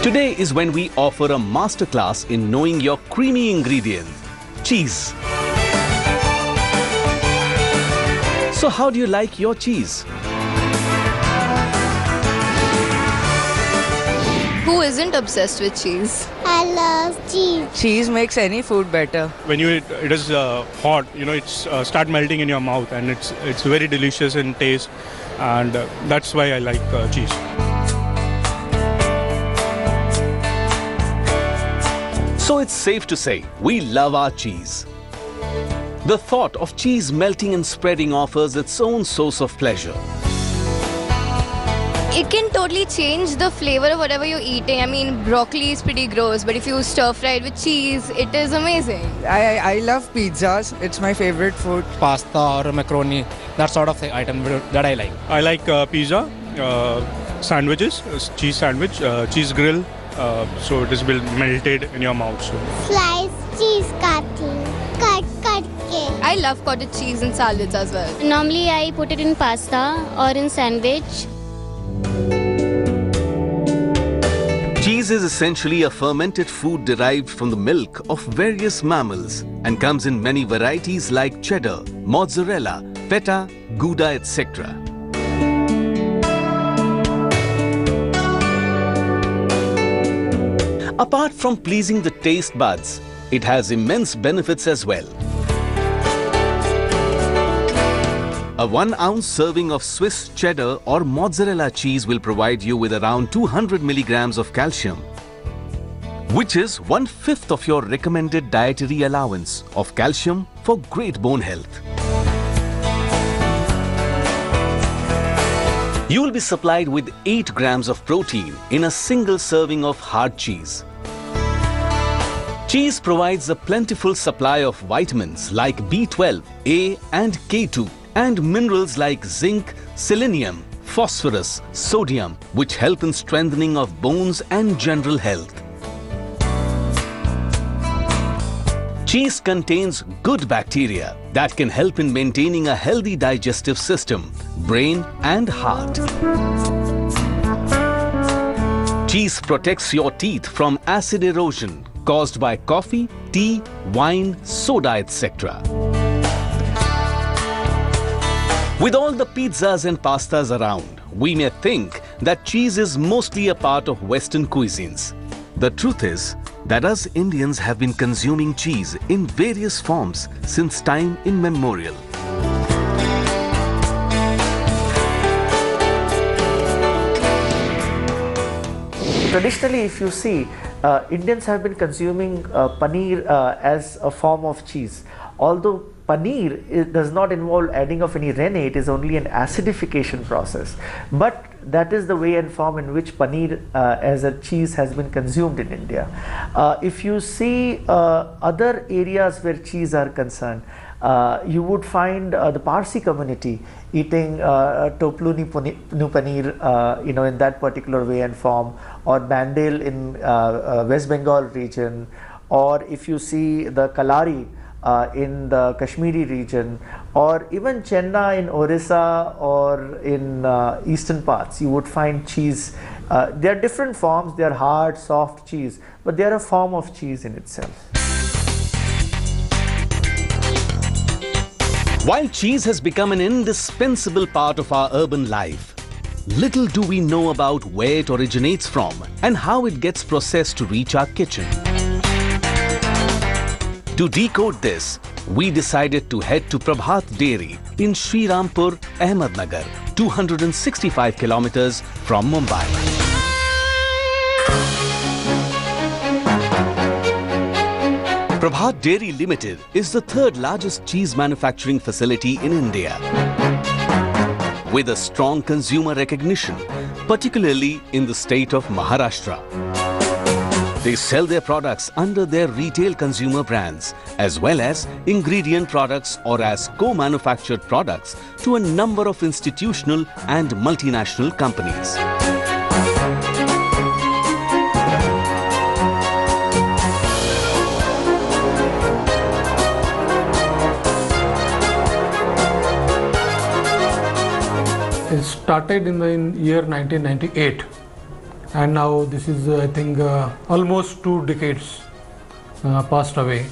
Today is when we offer a masterclass in knowing your creamy ingredient, cheese. So how do you like your cheese? Who isn't obsessed with cheese? I love cheese. Cheese makes any food better. When it is hot, it's start melting in your mouth, and it's very delicious in taste, and that's why I like cheese. So it's safe to say we love our cheese. The thought of cheese melting and spreading offers its own source of pleasure. It can totally change the flavor of whatever you're eating. I mean, broccoli is pretty gross, but if you stir fry it with cheese, it is amazing. I love pizzas. It's my favorite food. Pasta or macaroni, that sort of item that I like. I like pizza, sandwiches, cheese sandwich, cheese grill, so it is melted in your mouth. So. Sliced cheese cutting. Cut ke. I love cottage cheese in salads as well. Normally I put it in pasta or in sandwich. Cheese is essentially a fermented food derived from the milk of various mammals and comes in many varieties like cheddar, mozzarella, feta, gouda, etc. Apart from pleasing the taste buds, it has immense benefits as well. A 1-ounce serving of Swiss cheddar or mozzarella cheese will provide you with around 200 milligrams of calcium, which is 1/5 of your recommended dietary allowance of calcium for great bone health. You will be supplied with 8 grams of protein in a single serving of hard cheese. Cheese provides a plentiful supply of vitamins like B12, A and K2, and minerals like zinc, selenium, phosphorus, sodium, which help in strengthening of bones and general health. Cheese contains good bacteria that can help in maintaining a healthy digestive system, brain and heart. Cheese protects your teeth from acid erosion caused by coffee, tea, wine, soda, etc. With all the pizzas and pastas around, we may think that cheese is mostly a part of Western cuisines. The truth is that us Indians have been consuming cheese in various forms since time immemorial. Traditionally, if you see, Indians have been consuming paneer as a form of cheese. Although paneer does not involve adding of any rennet, it is only an acidification process. But that is the way and form in which paneer as a cheese has been consumed in India. If you see other areas where cheese are concerned, you would find the Parsi community eating topluni paneer, in that particular way and form, or bandel in West Bengal region, or if you see the Kalari in the Kashmiri region, or even Chenna in Orissa or in eastern parts, you would find cheese. They are different forms. They are hard, soft cheese, but they are a form of cheese in itself. While cheese has become an indispensable part of our urban life, little do we know about where it originates from and how it gets processed to reach our kitchen. To decode this, we decided to head to Prabhat Dairy in Sri Rampur, Ahmednagar, 265 kilometers from Mumbai. Prabhat Dairy Limited is the third largest cheese manufacturing facility in India, with a strong consumer recognition, particularly in the state of Maharashtra. They sell their products under their retail consumer brands as well as ingredient products or as co-manufactured products to a number of institutional and multinational companies. It started in the year 1998. and now this is I think almost 2 decades passed away,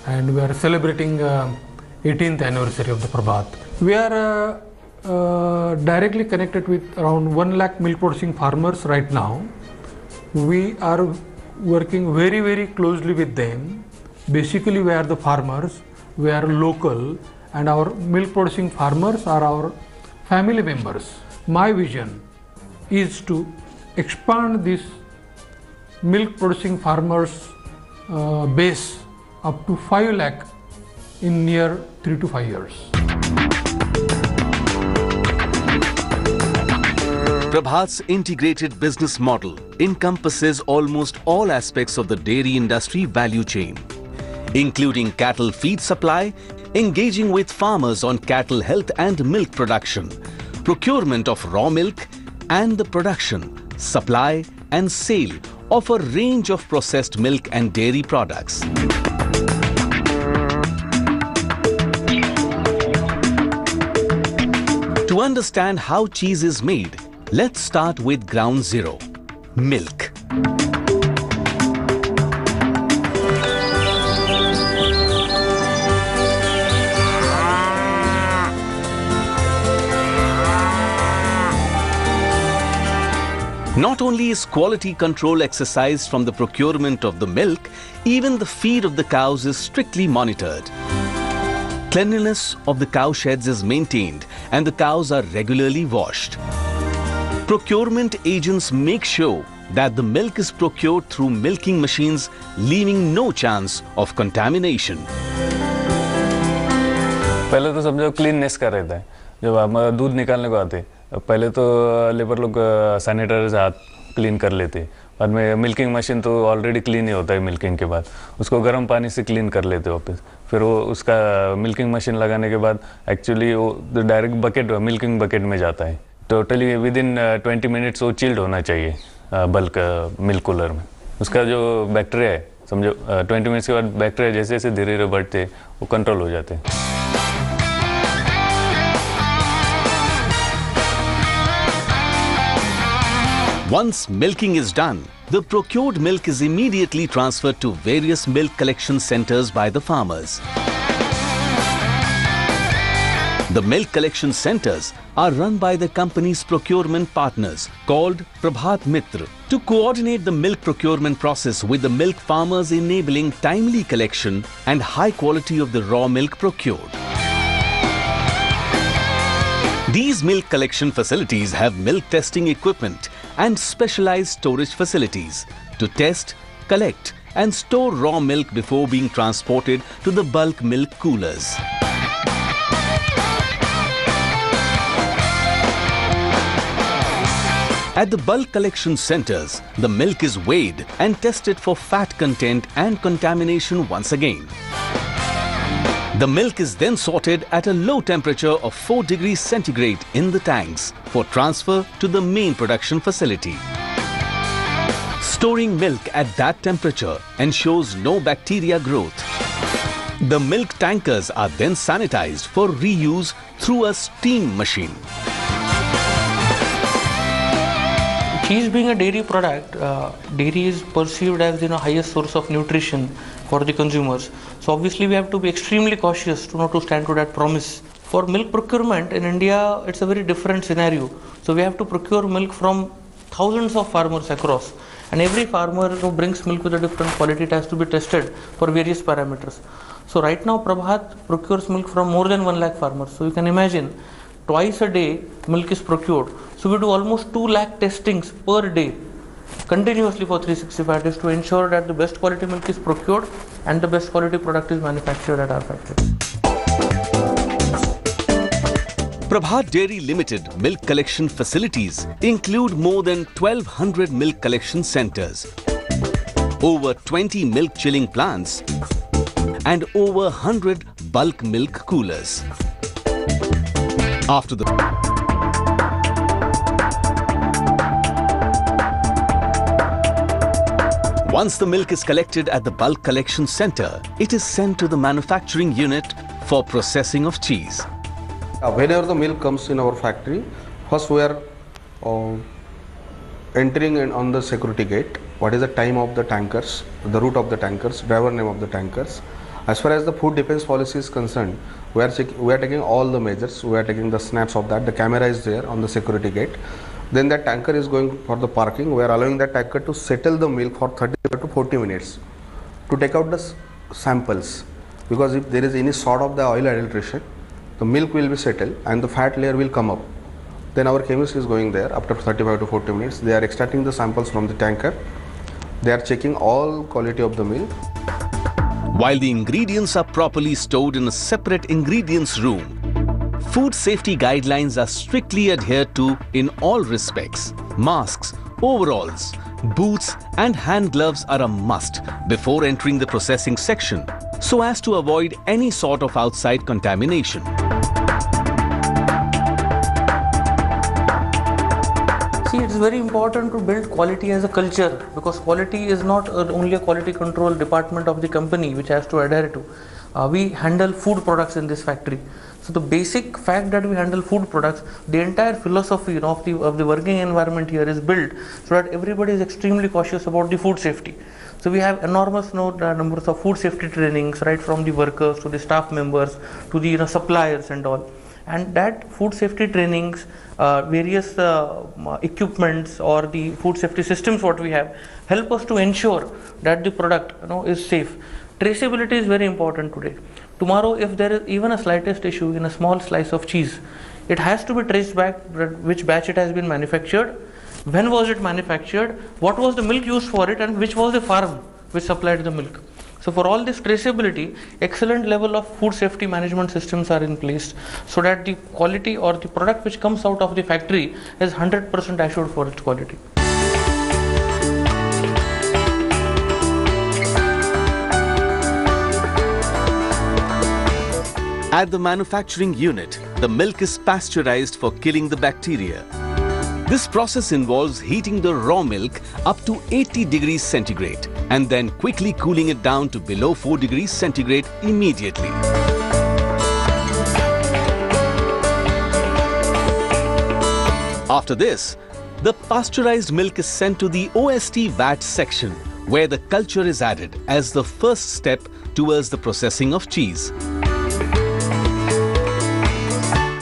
and we are celebrating 18th anniversary of the Prabhat. We are directly connected with around 1 lakh milk producing farmers right now. We are working very, very closely with them. Basically, we are the farmers, we are local, and our milk producing farmers are our family members. My vision is to expand this milk producing farmers base up to 5 lakh in near 3 to 5 years. Prabhat's integrated business model encompasses almost all aspects of the dairy industry value chain, including cattle feed supply, engaging with farmers on cattle health and milk production, procurement of raw milk, and the production, supply and sale of a range of processed milk and dairy products. To understand how cheese is made, let's start with ground zero, milk. Not only is quality control exercised from the procurement of the milk, even the feed of the cows is strictly monitored. Cleanliness of the cow sheds is maintained and the cows are regularly washed. Procurement agents make sure that the milk is procured through milking machines, leaving no chance of contamination. पहले तो समझो cleanness का रहता है, जब हम दूध निकालने को आते पहले तो लेबर लोग सैनिटाइजर से हाथ क्लीन कर लेते, बाद में मिल्किंग मशीन तो ऑलरेडी क्लीन ही होता है मिल्किंग के बाद, उसको गर्म पानी से क्लीन कर लेते वापस, फिर वो उसका मिल्किंग मशीन लगाने के बाद एक्चुअली वो डायरेक्ट बकेट मिल्किंग बकेट में जाता है. टोटली विद इन 20 मिनट्स वो चिल्ड होना चाहिए बल्क मिल्क कूलर में. उसका जो बैक्टीरिया है समझो 20 मिनट्स के बाद बैक्टीरिया जैसे जैसे धीरे धीरे बढ़ते वो कंट्रोल हो जाते हैं. Once milking is done, the procured milk is immediately transferred to various milk collection centers by the farmers. The milk collection centers are run by the company's procurement partners called Prabhat Mitra to coordinate the milk procurement process with the milk farmers, enabling timely collection and high quality of the raw milk procured. These milk collection facilities have milk testing equipment and specialized storage facilities to test, collect and store raw milk before being transported to the bulk milk coolers. At the bulk collection centers, the milk is weighed and tested for fat content and contamination once again. The milk is then sorted at a low temperature of 4 degrees centigrade in the tanks for transfer to the main production facility. Storing milk at that temperature ensures no bacteria growth. The milk tankers are then sanitized for reuse through a steam machine. Cheese being a dairy product, dairy is perceived as highest source of nutrition for the consumers. So obviously we have to be extremely cautious not to stand to that promise. For milk procurement in India, it's a very different scenario. So we have to procure milk from thousands of farmers across, and every farmer who brings milk with a different quality, it has to be tested for various parameters. So right now Prabhat procures milk from more than 1 lakh farmers. So you can imagine twice a day milk is procured. So we do almost 2 lakh testings per day continuously for 365 days to ensure that the best quality milk is procured and the best quality product is manufactured at our factory. Prabhat Dairy Limited milk collection facilities include more than 1200 milk collection centers, over 20 milk chilling plants and over 100 bulk milk coolers. Once the milk is collected at the bulk collection center, it is sent to the manufacturing unit for processing of cheese. Whenever the milk comes in our factory, first we are entering on the security gate, what is the time of the tankers, the route of the tankers, driver name of the tankers. As far as the food defense policy is concerned, we are taking all the measures. We are taking the snaps of that. The camera is there on the security gate. Then that tanker is going for the parking. We are allowing that tanker to settle the milk for 30 to 40 minutes to take out the samples, because if there is any sort of the oil adulteration, the milk will be settled and the fat layer will come up. Then our chemist is going there after 35 to 40 minutes. They are extracting the samples from the tanker. They are checking all quality of the milk. While the ingredients are properly stored in a separate ingredients room, food safety guidelines are strictly adhered to in all respects. Masks, overalls, boots and hand gloves are a must before entering the processing section, so as to avoid any sort of outside contamination. See, it's very important to build quality as a culture, because quality is not only a quality control department of the company which has to adhere to. We handle food products in this factory. So the basic fact that we handle food products, the entire philosophy of the working environment here is built so that everybody is extremely cautious about the food safety. So we have enormous numbers of food safety trainings, right from the workers to the staff members to the suppliers and all. And that food safety trainings, various equipments or the food safety systems what we have help us to ensure that the product is safe. Traceability is very important today. Tomorrow, if there is even a slightest issue in a small slice of cheese, it has to be traced back which batch it has been manufactured, when was it manufactured, what was the milk used for it, and which was the farm which supplied the milk. So for all this traceability, excellent level of food safety management systems are in place so that the quality or the product which comes out of the factory is 100% assured for its quality. At the manufacturing unit, the milk is pasteurized for killing the bacteria. This process involves heating the raw milk up to 80 degrees centigrade and then quickly cooling it down to below 4 degrees centigrade immediately. After this, the pasteurized milk is sent to the OST vat section, where the culture is added as the first step towards the processing of cheese.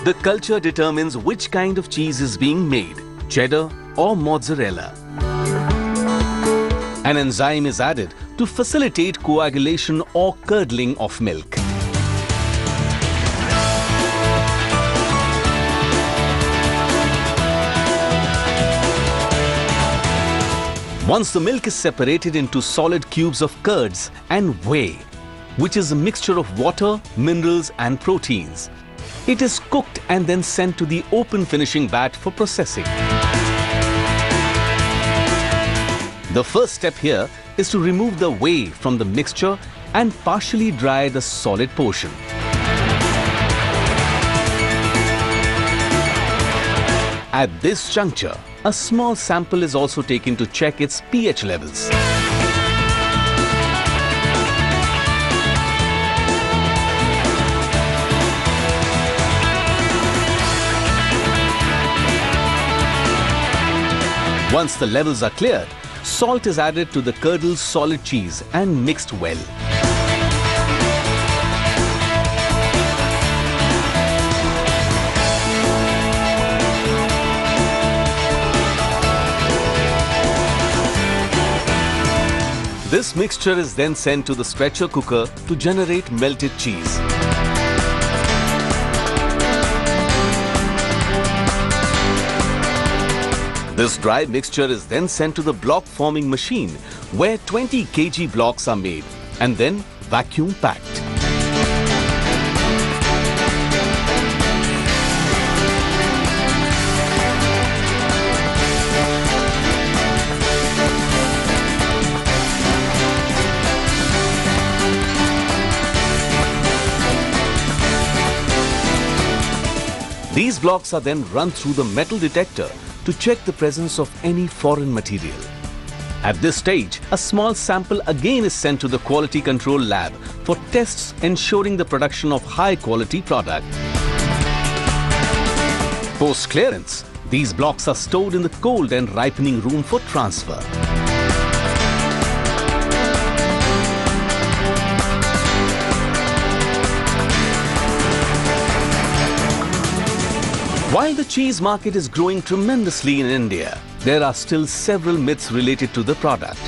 The culture determines which kind of cheese is being made, cheddar or mozzarella. An enzyme is added to facilitate coagulation or curdling of milk. Once the milk is separated into solid cubes of curds and whey, which is a mixture of water, minerals and proteins, it is cooked and then sent to the open finishing vat for processing. The first step here is to remove the whey from the mixture and partially dry the solid portion. At this juncture, a small sample is also taken to check its pH levels. Once the levels are cleared, salt is added to the curdled solid cheese and mixed well. This mixture is then sent to the stretcher cooker to generate melted cheese. This dry mixture is then sent to the block forming machine, where 20 kg blocks are made and then vacuum packed. These blocks are then run through the metal detector to check the presence of any foreign material. At this stage, a small sample again is sent to the quality control lab for tests ensuring the production of high quality product. Post clearance, These blocks are stored in the cold and ripening room for transfer. While the cheese market is growing tremendously in India, there are still several myths related to the product.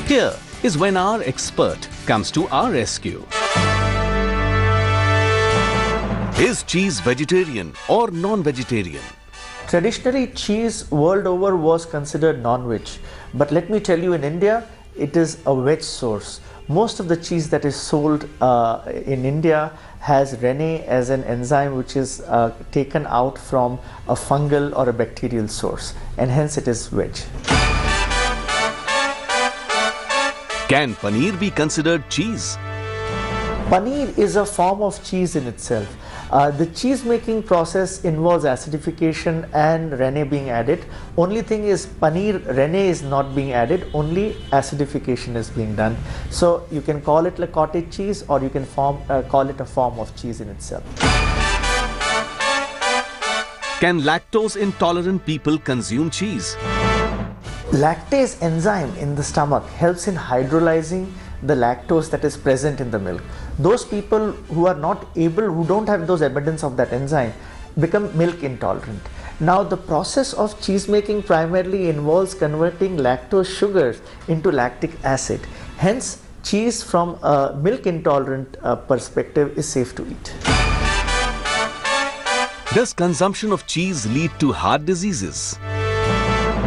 Here is when our expert comes to our rescue. Is cheese vegetarian or non-vegetarian? Traditionally, cheese world over was considered non-veg, but let me tell you, in India, it is a veg source. Most of the cheese that is sold in India has Rene as an enzyme which is taken out from a fungal or a bacterial source, and hence it is veg. Can paneer be considered cheese? Paneer is a form of cheese in itself. The cheese making process involves acidification and Rene being added. Only thing is, paneer Rene is not being added, only acidification is being done. So you can call it like cottage cheese, or you can call it a form of cheese in itself. Can lactose intolerant people consume cheese? Lactase enzyme in the stomach helps in hydrolyzing the lactose that is present in the milk. Those people who are not able, who don't have those abundance of that enzyme, become milk intolerant. Now the process of cheese making primarily involves converting lactose sugars into lactic acid. Hence, cheese from a milk intolerant perspective is safe to eat. Does consumption of cheese lead to heart diseases?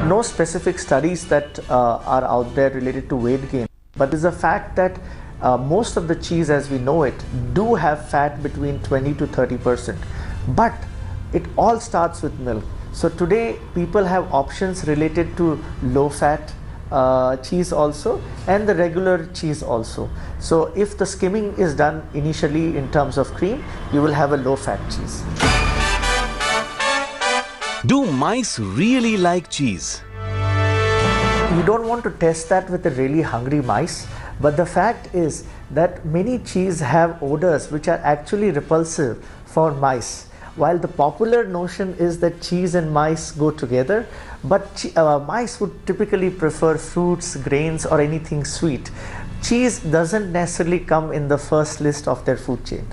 No specific studies that are out there related to weight gain, but it's a fact that most of the cheese as we know it do have fat between 20 to 30%, but it all starts with milk. So today people have options related to low fat cheese also, and the regular cheese also. So if the skimming is done initially in terms of cream, you will have a low fat cheese. Do mice really like cheese? You don't want to test that with the really hungry mice, but the fact is that many cheese have odors which are actually repulsive for mice. While the popular notion is that cheese and mice go together, but mice would typically prefer fruits, grains, or anything sweet. Cheese doesn't necessarily come in the first list of their food chain.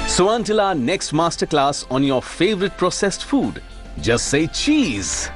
So until our next masterclass on your favorite processed food, just say cheese.